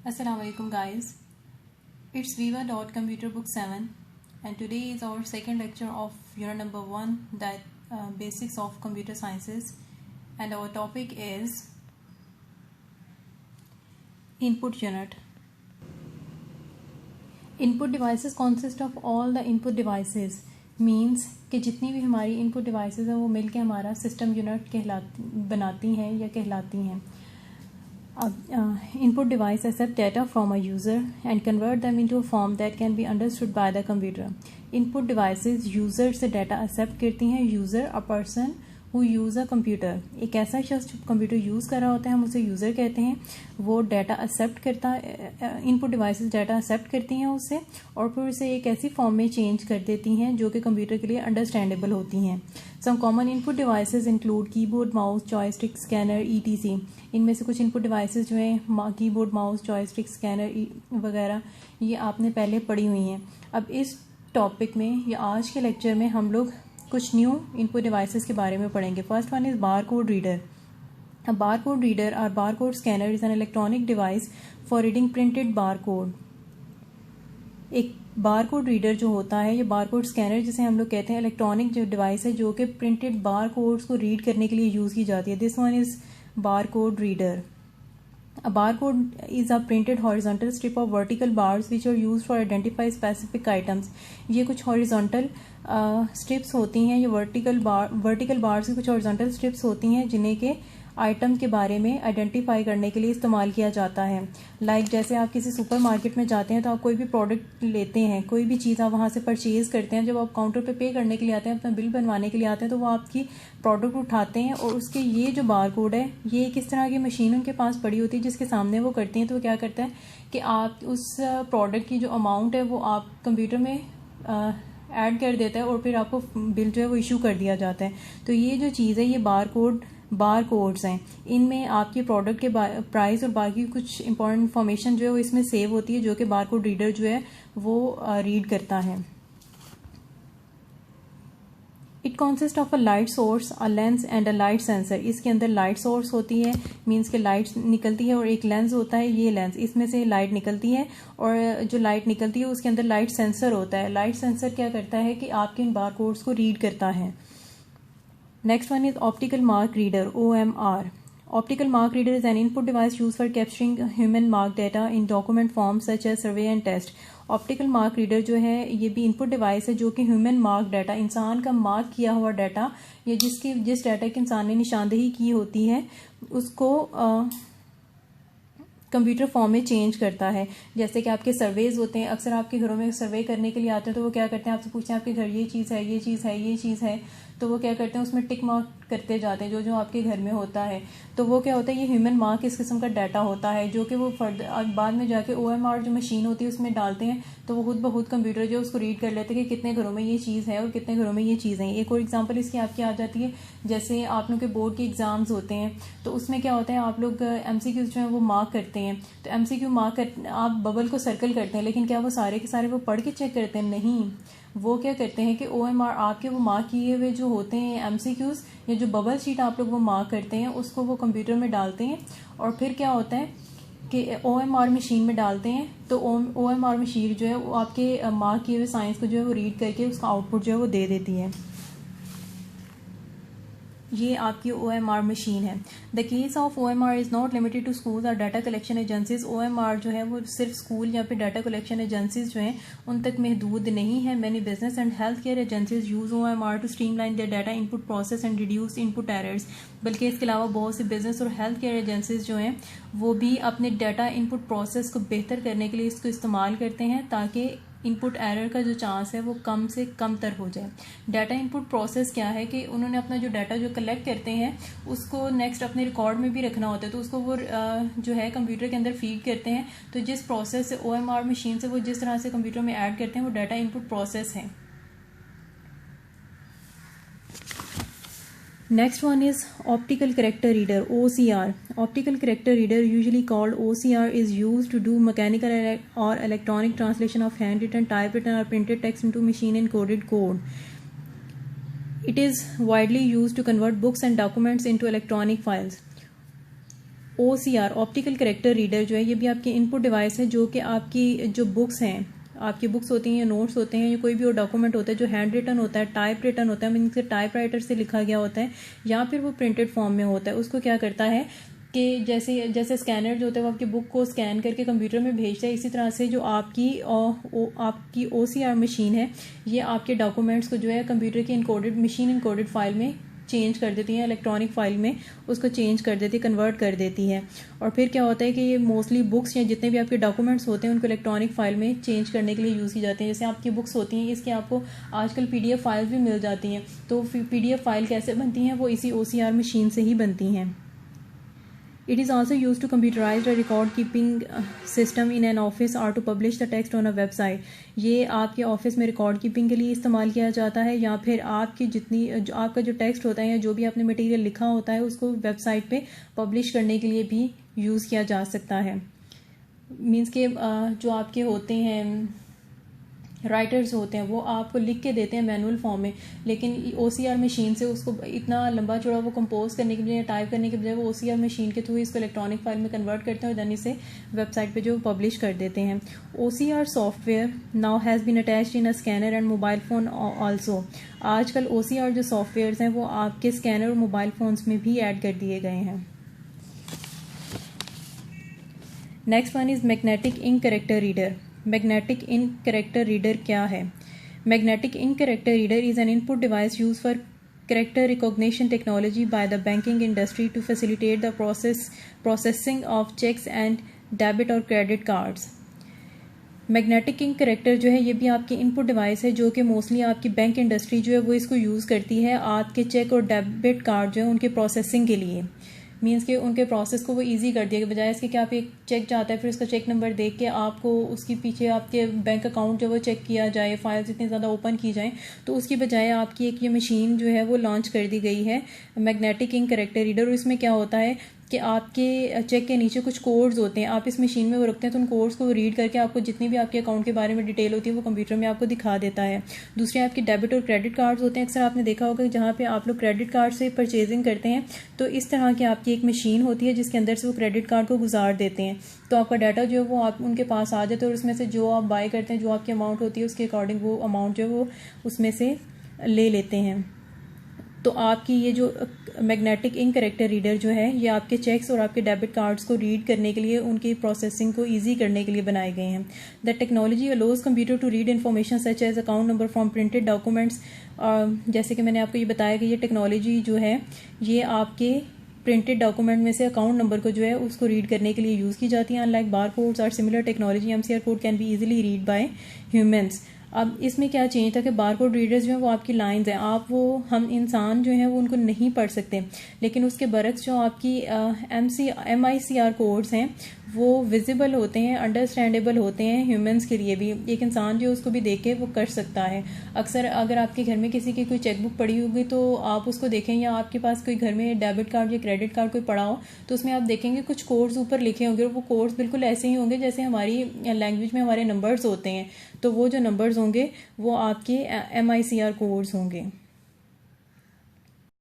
Assalamu alaikum guys. It's Viva.Computer Book 7 and today is our second lecture of unit number 1, that basics of computer sciences, and our topic is input unit. Input devices consist of all the input devices, means कि जितनी भी हमारी input devices हैं वो मिलके हमारा system unit बनाती हैं या कहलाती हैं. Input device accept data from a user and convert them into a form that can be understood by the computer. Input devices user से data accept करती हैं. User a person who use a computer, एक ऐसा शख्स जो computer use कर रहा होता है, हम उसे यूज़र कहते हैं. वो डाटा एक्सेप्ट करता है, इनपुट डिवाइसेस डाटा एक्सेप्ट करती हैं उससे और फिर उसे एक ऐसी फॉर्म में चेंज कर देती हैं जो कि कंप्यूटर के लिए अंडरस्टैंडेबल होती हैं. Some common input devices include keyboard, mouse, joystick, scanner, ETC. इनमें से कुछ इनपुट डिवाइसेस जो हैं कीबोर्ड, माउस, जॉयस्टिक, स्कैनर वगैरह, ये आपने पहले पढ़ी हुई हैं. अब इस टॉपिक में या आज के लेक्चर में हम लोग कुछ न्यू इनपुट डिवाइसेस के बारे में पढ़ेंगे. First one is bar code reader. A barcode reader or barcode scanner is an electronic device for reading printed barcode. एक बारकोड रीडर जो होता है या बारकोड स्कैनर जिसे हम लोग कहते हैं, इलेक्ट्रॉनिक जो डिवाइस है जो कि प्रिंटेड बारकोड्स को रीड करने के लिए यूज़ की जाती है. This one is barcode reader. A barcode is a printed horizontal strip of vertical bars which are used for identify specific items. ये कुछ horizontal strips होती हैं, ये vertical bars की कुछ horizontal strips होती हैं जिन्हें के आइटम के बारे में आइडेंटिफाई करने के लिए इस्तेमाल किया जाता है. लाइक जैसे आप किसी सुपरमार्केट में जाते हैं तो आप कोई भी प्रोडक्ट लेते हैं, कोई भी चीज़ आप वहाँ से परचेज़ करते हैं. जब आप काउंटर पे करने के लिए आते हैं, अपना बिल बनवाने के लिए आते हैं, तो वो आपकी प्रोडक्ट उठाते हैं और उसके ये जो बारकोड है, ये किस तरह की मशीन उनके पास पड़ी होती है जिसके सामने वो करती हैं. तो वो क्या करता है कि आप उस प्रोडक्ट की जो अमाउंट है वो आप कंप्यूटर में ऐड कर देता है और फिर आपको बिल जो है वो इशू कर दिया जाता है. तो ये जो चीज़ है, ये बारकोड्स हैं. इनमें आपके प्रोडक्ट के प्राइस और बाकी कुछ इंपॉर्टेंट इन्फॉर्मेशन जो है वो इसमें सेव होती है, जो कि बारकोड रीडर जो है वो रीड करता है. It consist of a light source, a lens and a light sensor. इसके अंदर लाइट सोर्स होती है, मीन्स के लाइट निकलती है, और एक लेंस होता है. ये लेंस, इसमें से लाइट निकलती है और जो लाइट निकलती है उसके अंदर लाइट सेंसर होता है. लाइट सेंसर क्या करता है कि आपके इन बारकोड्स को रीड करता है. Next one is optical mark reader, OMR. Optical mark reader is an input device used for capturing human mark data in document forms such as survey and test. Optical mark reader जो है ये भी input device है जो कि human mark data, इंसान का mark किया हुआ डाटा या जिस डाटा की इंसान ने निशानदेही की होती है उसको कंप्यूटर फॉर्म में चेंज करता है. जैसे कि आपके सर्वेज होते हैं, अक्सर आपके घरों में सर्वे करने के लिए आते हैं, तो वो क्या करते हैं, आपसे पूछते हैं आपके घर ये चीज़ है, ये चीज़ है, ये चीज़ है, तो वो क्या करते हैं उसमें टिक मार्क करते जाते हैं जो जो आपके घर में होता है. तो वो क्या होता है, ये ह्यूमन मार्क इस किस्म का डाटा होता है जो कि वो बाद में जाके OMR जो मशीन होती है उसमें डालते हैं, तो वो खुद ब खुद कंप्यूटर जो उसको रीड कर लेते हैं कि कितने घरों में ये चीज़ है और कितने घरों में ये चीज़ें हैं. एक और एग्जांपल इसकी आपकी आ जाती है, जैसे आप लोग के बोर्ड के एग्ज़ाम्स होते हैं तो उसमें क्या होता है, आप लोग MCQ जो है वो मार्क करते हैं. तो MCQ मार्क कर आप बबल को सर्कल करते हैं, लेकिन क्या वो सारे के सारे वो पढ़ के चेक करते हैं? नहीं. वो क्या करते हैं कि OMR आपके वो मार्क किए हुए जो होते हैं MCQs या जो बबल शीट आप लोग वो मार्क करते हैं उसको वो कंप्यूटर में डालते हैं और फिर क्या होता है कि OMR मशीन में डालते हैं. तो OMR मशीन जो है वो आपके मार्क किए हुए साइंस को जो है वो रीड करके उसका आउटपुट जो है वो दे देती है. ये आपकी OMR मशीन है. The case of OMR is not limited to school और डाटा कलेक्शन एजेंसीज. OMR जो है वो सिर्फ स्कूल या फिर डाटा कलेक्शन एजेंसीज जो हैं उन तक महदूद नहीं है. Many business and health care agencies use OMR to streamline their data input process and reduce input errors. बल्कि इसके अलावा बहुत से बिजनेस और हेल्थ केयर एजेंसीज जो हैं वो भी अपने डाटा इनपुट प्रोसेस को बेहतर करने के लिए इसको इस्तेमाल करते हैं ताकि इनपुट एरर का जो चांस है वो कम से कम तर हो जाए. डाटा इनपुट प्रोसेस क्या है कि उन्होंने अपना जो डाटा जो कलेक्ट करते हैं उसको नेक्स्ट अपने रिकॉर्ड में भी रखना होता है, तो उसको वो जो है कंप्यूटर के अंदर फीड करते हैं. तो जिस प्रोसेस से OMR मशीन से वो जिस तरह से कंप्यूटर में ऐड करते हैं वो डाटा इनपुट प्रोसेस है. Next one is optical character reader, OCR. Optical character reader, usually called OCR, is used to do mechanical or electronic translation of handwritten, typewritten or printed text into machine encoded code. It is widely used to convert books and documents into electronic files. OCR optical character reader जो है ये भी आपकी input device है, जो कि आपकी जो बुक्स हैं, आपकी बुक्स होती हैं या नोट्स होते हैं या कोई भी और डॉक्यूमेंट होता है जो हैंड रिटन होता है, टाइप रिटन होता है, मीन से टाइप राइटर से लिखा गया होता है या फिर वो प्रिंटेड फॉर्म में होता है, उसको क्या करता है कि जैसे स्कैनर जो होता है वो आपकी बुक को स्कैन करके कंप्यूटर में भेजता है, इसी तरह से जो आपकी OCR मशीन है ये आपके डॉक्यूमेंट्स को जो है कंप्यूटर की मशीन इनकोडेड फाइल में चेंज कर देती है, इलेक्ट्रॉनिक फाइल में उसको चेंज कर देती है, कन्वर्ट कर देती है। और फिर क्या होता है कि ये मोस्टली बुक्स या जितने भी आपके डॉक्यूमेंट्स होते हैं उनको इलेक्ट्रॉनिक फाइल में चेंज करने के लिए यूज़ की जाते हैं। जैसे आपकी बुक्स होती हैं, इसके आपको आजकल PDF फाइल्स भी मिल जाती हैं, तो PDF फाइल कैसे बनती हैं, वो इसी OCR मशीन से ही बनती हैं। It is also used to computerize a record keeping system in an office or to publish the text on a website. ये आपके ऑफिस में रिकॉर्ड कीपिंग के लिए इस्तेमाल किया जाता है, या फिर आपकी आपका जो टेक्स्ट होता है या जो भी आपने मटेरियल लिखा होता है उसको वेबसाइट पे पब्लिश करने के लिए भी यूज़ किया जा सकता है। मीन्स के जो आपके होते हैं राइटर्स होते हैं वो आपको लिख के देते हैं मैनुअल फॉर्म में, लेकिन OCR मशीन से उसको इतना लंबा चौड़ा वो कंपोज करने के बजाय, टाइप करने के बजाय वो OCR मशीन के थ्रू इसको इलेक्ट्रॉनिक फाइल में कन्वर्ट करते हैं और देन इसे वेबसाइट पे जो पब्लिश कर देते हैं। OCR software now has been attached in a scanner and mobile phone also. आजकल OCR जो सॉफ्टवेयर्स हैं वो आपके स्कैनर और मोबाइल फ़ोन्स में भी ऐड कर दिए गए हैं। Next one is magnetic ink character reader. Magnetic ink character reader क्या है? Magnetic ink character reader is an input device use for character recognition technology by the banking industry to facilitate the processing of cheques and debit और credit cards. Magnetic ink character जो है ये भी आपकी input device है, जो कि mostly आपकी बैंक इंडस्ट्री जो है वो इसको यूज़ करती है आपके चेक और डेबिट कार्ड जो है उनके प्रोसेसिंग के लिए। मीन्स कि उनके प्रोसेस को वो इजी कर दिया कि बजाय इसके कि आप एक चेक जाता है फिर उसका चेक नंबर देख के आपको उसके पीछे आपके बैंक अकाउंट जो वो चेक किया जाए, फाइल्स इतनी ज़्यादा ओपन की जाए, तो उसकी बजाय आपकी एक ये मशीन जो है वो लॉन्च कर दी गई है मैग्नेटिक इंक कैरेक्टर रीडर। और इसमें क्या होता है कि आपके चेक के नीचे कुछ कोड्स होते हैं, आप इस मशीन में वो रखते हैं तो उन कोड्स को रीड करके आपको जितनी भी आपके अकाउंट के बारे में डिटेल होती है वो कंप्यूटर में आपको दिखा देता है। दूसरे आपके डेबिट और क्रेडिट कार्ड्स होते हैं, अक्सर आपने देखा होगा जहाँ पे आप लोग क्रेडिट कार्ड से परचेजिंग करते हैं तो इस तरह की आपकी एक मशीन होती है जिसके अंदर से वो क्रेडिट कार्ड को गुजार देते हैं, तो आपका डाटा जो है वो आप उनके पास आ जाता है और उसमें से जो आप बाय करते हैं, जो आपकी अमाउंट होती है उसके अकॉर्डिंग वो अमाउंट जो है वो उसमें से ले लेते हैं। तो आपकी ये जो मैग्नेटिक इंक कैरेक्टर रीडर जो है ये आपके चेक्स और आपके डेबिट कार्ड्स को रीड करने के लिए, उनकी प्रोसेसिंग को इजी करने के लिए बनाए गए हैं। The technology allows computer to read information such as account number from printed documents. जैसे कि मैंने आपको ये बताया कि ये टेक्नोलॉजी जो है ये आपके प्रिंटेड डॉक्यूमेंट में से अकाउंट नंबर को जो है उसको रीड करने के लिए यूज़ की जाती है। अनलाइक बार कोड्स और similar technology MCR code can be easily read by humans. अब इसमें क्या चेंज था कि बार कोड रीडर्स जो हैं वो आपकी लाइंस हैं, आप वो हम इंसान जो हैं वो उनको नहीं पढ़ सकते, लेकिन उसके बरक्स जो आपकी MICR कोड्स हैं वो विजिबल होते हैं, अंडरस्टैंडेबल होते हैं ह्यूमंस के लिए भी। एक इंसान जो उसको भी देख के वो कर सकता है। अक्सर अगर आपके घर में किसी की कोई चेकबुक पड़ी होगी तो आप उसको देखें, या आपके पास कोई घर में डेबिट कार्ड या क्रेडिट कार्ड कोई पड़ा हो तो उसमें आप देखेंगे कुछ कोड्स ऊपर लिखे होंगे और वो कोड्स बिल्कुल ऐसे ही होंगे जैसे हमारी लैंग्वेज में हमारे नंबर्स होते हैं, तो वो जो नंबर्स होंगे वो आपके MICR कोड्स होंगे।